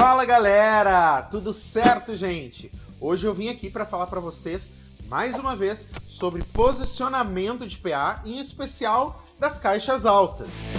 Fala galera, tudo certo, gente? Hoje eu vim aqui para falar para vocês mais uma vez sobre posicionamento de PA, em especial das caixas altas.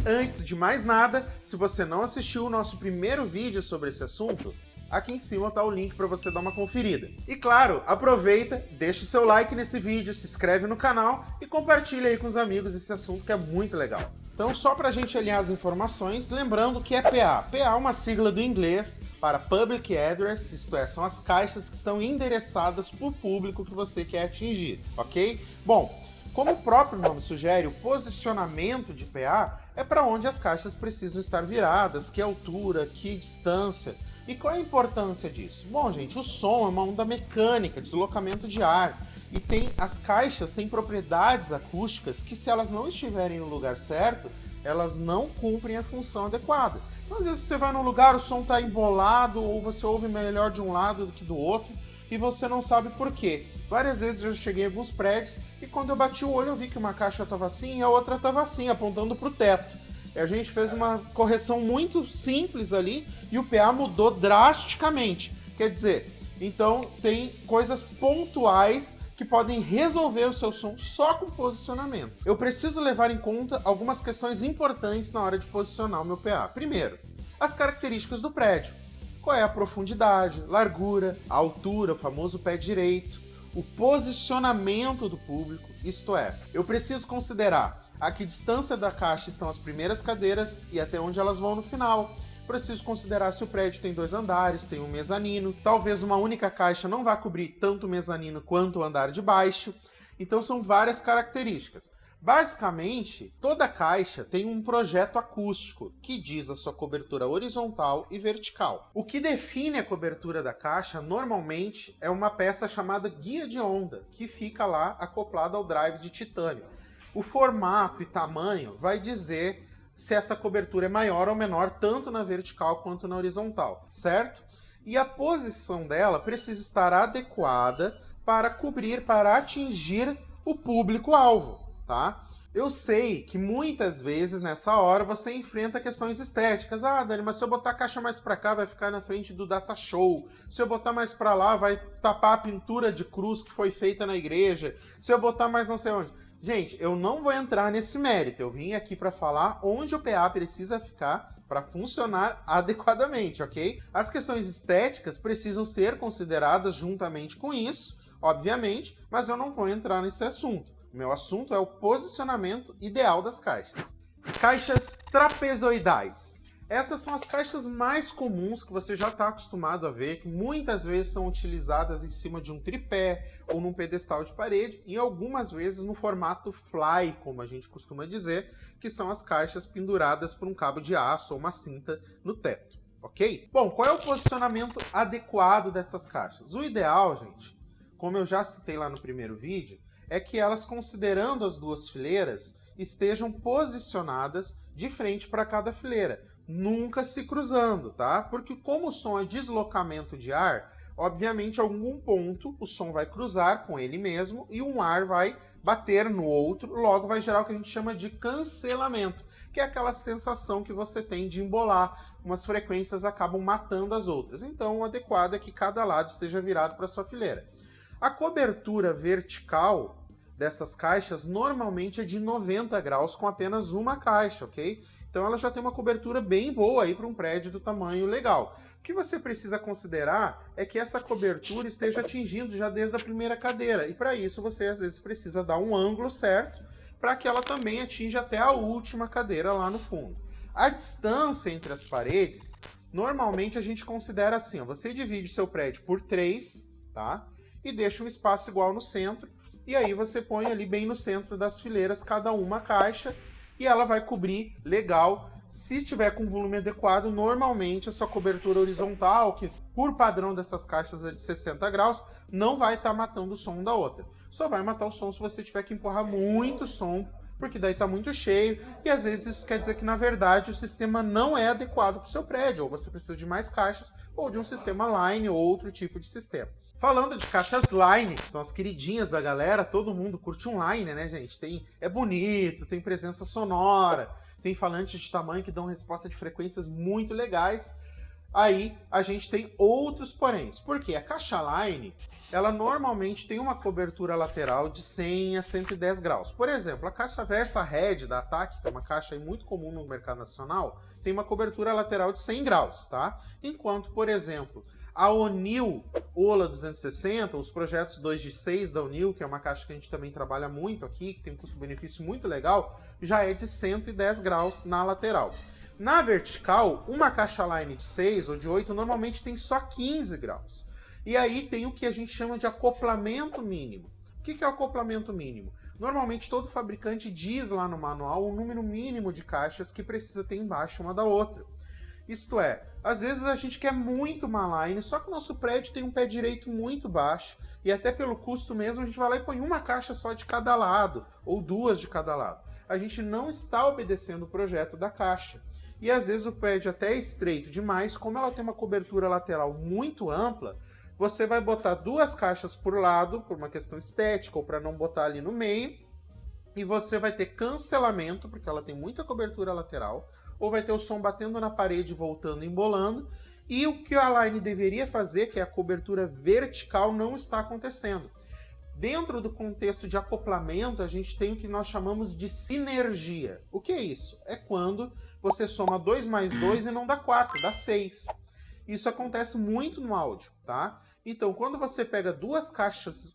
Antes de mais nada, se você não assistiu o nosso primeiro vídeo sobre esse assunto, aqui em cima está o link para você dar uma conferida. E claro, aproveita, deixa o seu like nesse vídeo, se inscreve no canal e compartilha aí com os amigos esse assunto que é muito legal. Então, só para a gente alinhar as informações, lembrando que é PA. PA é uma sigla do inglês para Public Address, isto é, são as caixas que estão endereçadas para o público que você quer atingir, ok? Bom, como o próprio nome sugere, o posicionamento de PA é para onde as caixas precisam estar viradas, que altura, que distância. E qual é a importância disso? Bom, gente, o som é uma onda mecânica, deslocamento de ar. E as caixas têm propriedades acústicas que, se elas não estiverem no lugar certo, elas não cumprem a função adequada. Então, às vezes você vai num lugar, o som está embolado, ou você ouve melhor de um lado do que do outro, e você não sabe por quê. Várias vezes eu cheguei em alguns prédios, e quando eu bati o olho eu vi que uma caixa estava assim e a outra estava assim, apontando para o teto. A gente fez uma correção muito simples ali e o PA mudou drasticamente. Quer dizer, então tem coisas pontuais que podem resolver o seu som só com posicionamento. Eu preciso levar em conta algumas questões importantes na hora de posicionar o meu PA. Primeiro, as características do prédio. Qual é a profundidade, largura, a altura, o famoso pé direito, o posicionamento do público, isto é, eu preciso considerar a que distância da caixa estão as primeiras cadeiras e até onde elas vão no final. Preciso considerar se o prédio tem 2 andares, tem um mezanino. Talvez uma única caixa não vá cobrir tanto o mezanino quanto o andar de baixo. Então são várias características. Basicamente, toda caixa tem um projeto acústico que diz a sua cobertura horizontal e vertical. O que define a cobertura da caixa, normalmente, é uma peça chamada guia de onda, que fica lá acoplada ao drive de titânio. O formato e tamanho vai dizer se essa cobertura é maior ou menor, tanto na vertical quanto na horizontal, certo? E a posição dela precisa estar adequada para cobrir, para atingir o público-alvo, tá? Eu sei que muitas vezes nessa hora você enfrenta questões estéticas. Ah, Dani, mas se eu botar a caixa mais para cá vai ficar na frente do data show. Se eu botar mais para lá vai tapar a pintura de cruz que foi feita na igreja. Se eu botar mais não sei onde. Gente, eu não vou entrar nesse mérito. Eu vim aqui para falar onde o PA precisa ficar para funcionar adequadamente, ok? As questões estéticas precisam ser consideradas juntamente com isso, obviamente, mas eu não vou entrar nesse assunto. O meu assunto é o posicionamento ideal das caixas. Caixas trapezoidais. Essas são as caixas mais comuns que você já está acostumado a ver, que muitas vezes são utilizadas em cima de um tripé ou num pedestal de parede, e algumas vezes no formato fly, como a gente costuma dizer, que são as caixas penduradas por um cabo de aço ou uma cinta no teto, ok? Bom, qual é o posicionamento adequado dessas caixas? O ideal, gente, como eu já citei lá no primeiro vídeo, é que elas, considerando as 2 fileiras, estejam posicionadas de frente para cada fileira, nunca se cruzando, tá? Porque como o som é deslocamento de ar, obviamente em algum ponto o som vai cruzar com ele mesmo e um ar vai bater no outro, logo vai gerar o que a gente chama de cancelamento, que é aquela sensação que você tem de embolar, umas frequências acabam matando as outras. Então o adequado é que cada lado esteja virado para sua fileira. A cobertura vertical dessas caixas normalmente é de 90 graus com apenas uma caixa, ok? Então ela já tem uma cobertura bem boa aí para um prédio do tamanho legal. O que você precisa considerar é que essa cobertura esteja atingindo já desde a primeira cadeira. E para isso você às vezes precisa dar um ângulo certo para que ela também atinja até a última cadeira lá no fundo. A distância entre as paredes, normalmente a gente considera assim, ó, você divide seu prédio por 3, tá? E deixa um espaço igual no centro, e aí você põe ali bem no centro das fileiras cada uma caixa, e ela vai cobrir legal. Se tiver com volume adequado, normalmente a sua cobertura horizontal, que por padrão dessas caixas é de 60 graus, não vai estar matando o som da outra. Só vai matar o som se você tiver que empurrar muito som, porque daí está muito cheio, e às vezes isso quer dizer que, na verdade, o sistema não é adequado para o seu prédio, ou você precisa de mais caixas, ou de um sistema line, ou outro tipo de sistema. Falando de caixas line, que são as queridinhas da galera, todo mundo curte um line, né, gente? É bonito, tem presença sonora, tem falantes de tamanho que dão resposta de frequências muito legais. Aí a gente tem outros poréns, porque a caixa line, ela normalmente tem uma cobertura lateral de 100 a 110 graus. Por exemplo, a caixa Versa Red da Attack, que é uma caixa muito comum no mercado nacional, tem uma cobertura lateral de 100 graus, tá? Enquanto, por exemplo, a O'Neill Ola 260, os projetos 2 de 6 da O'Neill, que é uma caixa que a gente também trabalha muito aqui, que tem um custo-benefício muito legal, já é de 110 graus na lateral. Na vertical, uma caixa line de 6 ou de 8 normalmente tem só 15 graus. E aí tem o que a gente chama de acoplamento mínimo. O que é o acoplamento mínimo? Normalmente todo fabricante diz lá no manual o número mínimo de caixas que precisa ter embaixo uma da outra. Isto é, às vezes a gente quer muito uma line, só que o nosso prédio tem um pé direito muito baixo, e até pelo custo mesmo a gente vai lá e põe uma caixa só de cada lado, ou duas de cada lado. A gente não está obedecendo o projeto da caixa. E às vezes o prédio até é estreito demais, como ela tem uma cobertura lateral muito ampla, você vai botar duas caixas por lado, por uma questão estética, ou para não botar ali no meio, e você vai ter cancelamento, porque ela tem muita cobertura lateral, ou vai ter o som batendo na parede, voltando, embolando, e o que a line deveria fazer, que é a cobertura vertical, não está acontecendo. Dentro do contexto de acoplamento, a gente tem o que nós chamamos de sinergia. O que é isso? É quando você soma 2 mais 2 e não dá 4, dá 6. Isso acontece muito no áudio, tá? Então, quando você pega duas caixas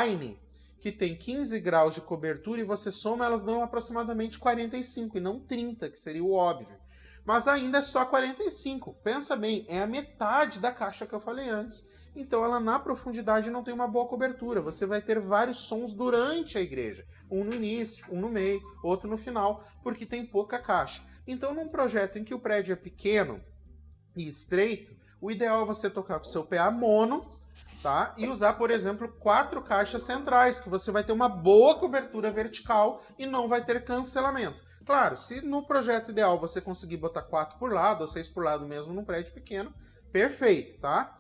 line que tem 15 graus de cobertura e você soma, elas dão aproximadamente 45 e não 30, que seria o óbvio. Mas ainda é só 45. Pensa bem, é a metade da caixa que eu falei antes. Então ela na profundidade não tem uma boa cobertura. Você vai ter vários sons durante a igreja. Um no início, um no meio, outro no final, porque tem pouca caixa. Então num projeto em que o prédio é pequeno e estreito, o ideal é você tocar com o seu PA mono, tá? E usar, por exemplo, 4 caixas centrais, que você vai ter uma boa cobertura vertical e não vai ter cancelamento. Claro, se no projeto ideal você conseguir botar 4 por lado, ou 6 por lado mesmo num prédio pequeno, perfeito, tá?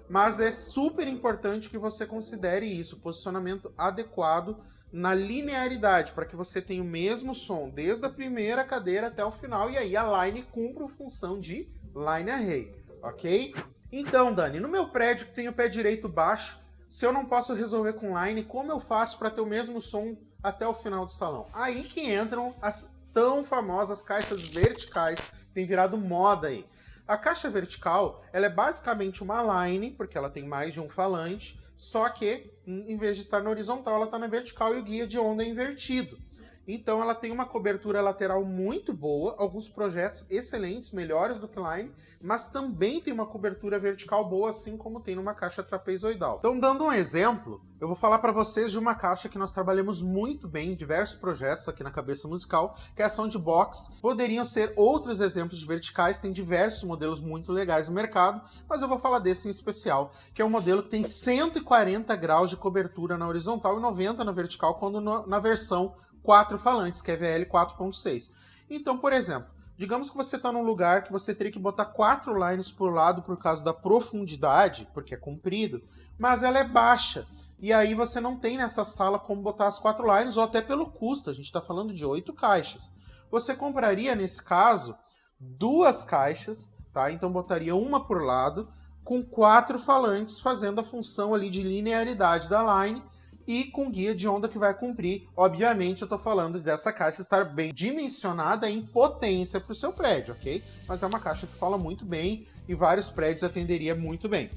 Mas é super importante que você considere isso, posicionamento adequado na linearidade, para que você tenha o mesmo som desde a primeira cadeira até o final, e aí a line cumpre a função de line array, ok? Então, Dani, no meu prédio que tem o pé direito baixo, se eu não posso resolver com line, como eu faço para ter o mesmo som até o final do salão? Aí que entram as tão famosas caixas verticais, tem virado moda aí. A caixa vertical, ela é basicamente uma line, porque ela tem mais de um falante, só que, em vez de estar na horizontal, ela está na vertical e o guia de onda é invertido. Então ela tem uma cobertura lateral muito boa, alguns projetos excelentes, melhores do que line, mas também tem uma cobertura vertical boa, assim como tem numa caixa trapezoidal. Então, dando um exemplo, eu vou falar para vocês de uma caixa que nós trabalhamos muito bem em diversos projetos aqui na Cabeça Musical, que é a Soundbox. Poderiam ser outros exemplos de verticais, tem diversos modelos muito legais no mercado, mas eu vou falar desse em especial, que é um modelo que tem 140 graus de cobertura na horizontal e 90 na vertical, quando na versão 4 falantes, que é VL 4.6. Então, por exemplo, digamos que você está num lugar que você teria que botar 4 lines por lado por causa da profundidade, porque é comprido, mas ela é baixa. E aí você não tem nessa sala como botar as 4 lines, ou até pelo custo, a gente está falando de 8 caixas. Você compraria, nesse caso, 2 caixas, tá? Então botaria uma por lado, com 4 falantes, fazendo a função ali de linearidade da line, e com guia de onda que vai cumprir. Obviamente eu estou falando dessa caixa estar bem dimensionada em potência para o seu prédio, ok? Mas é uma caixa que fala muito bem e vários prédios atenderia muito bem.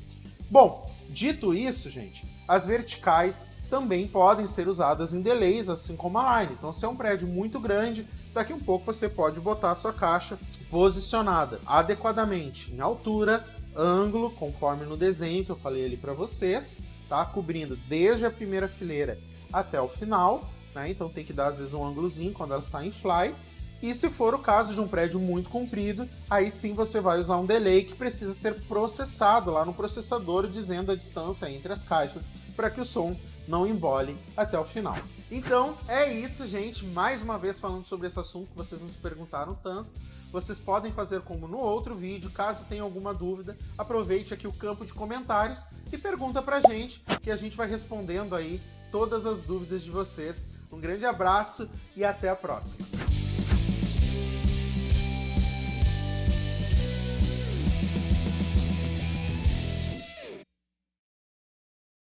Bom, dito isso, gente, as verticais também podem ser usadas em delays, assim como a line. Então, se é um prédio muito grande, daqui um pouco você pode botar a sua caixa posicionada adequadamente em altura, ângulo, conforme no desenho que eu falei ali para vocês, tá? Cobrindo desde a primeira fileira até o final, né? Então tem que dar às vezes um ângulozinho quando ela está em fly. E se for o caso de um prédio muito comprido, aí sim você vai usar um delay que precisa ser processado lá no processador, dizendo a distância entre as caixas para que o som não embole até o final. Então, é isso, gente. Mais uma vez falando sobre esse assunto que vocês nos perguntaram tanto. Vocês podem fazer como no outro vídeo. Caso tenha alguma dúvida, aproveite aqui o campo de comentários e pergunta pra gente, que a gente vai respondendo aí todas as dúvidas de vocês. Um grande abraço e até a próxima.